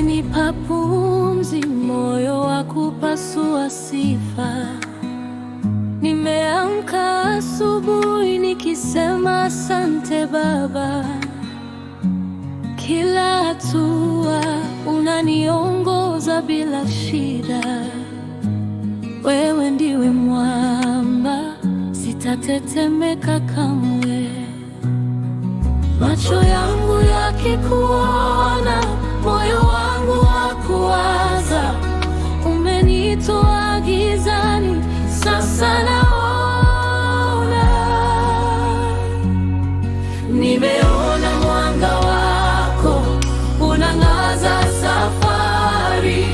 umenipa pumzi, moyo wa kupasua sifa. Nimeamka asubuhi nikisema asante Baba. Kila hatua unaniongoza bila shida. Wewe ndiwe mwamba, sitatetemeka kamwe. Macho yangu yakikuona, moyo wangu wakuwaza. Umenitoa gizani, sasa naona. Nimeona mwanga wako unang'aza safari.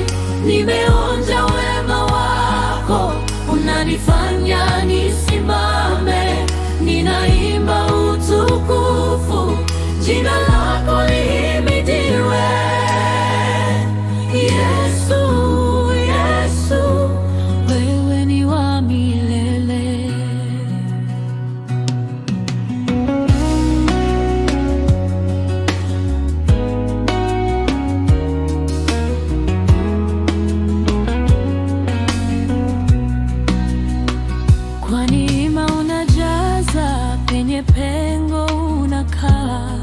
Nimeonja wema wako unanifanya nisimame. Ninaimba utukufu, jina lako lihimidiwe. Yesu, Yesu, wewe ni wa milele. Kwa neema unajaza, penye pengo unakaa.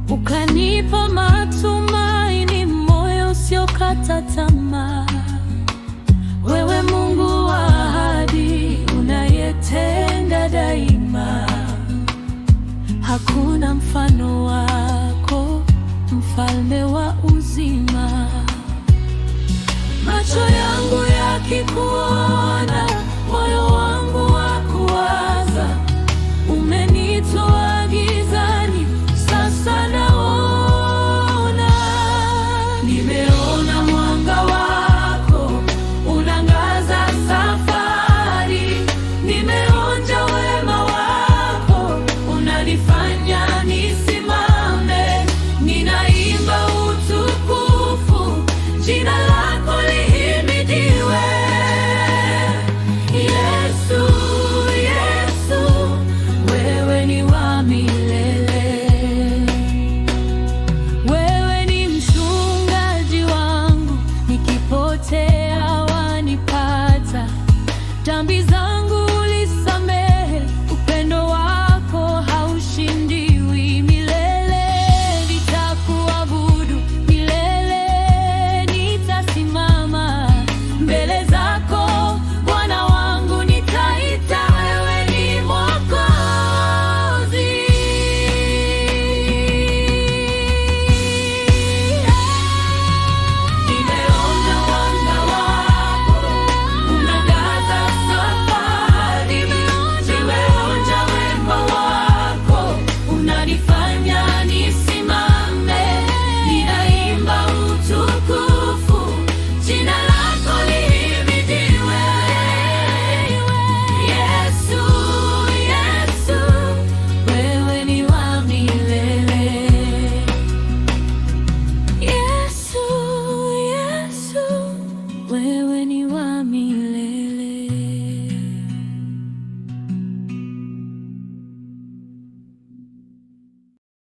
Ukanipa matumaini, moyo usiokata tamaa. Wewe Mungu wa ahadi, unayetenda daima. Hakuna mfano wako, mfalme wa uzima.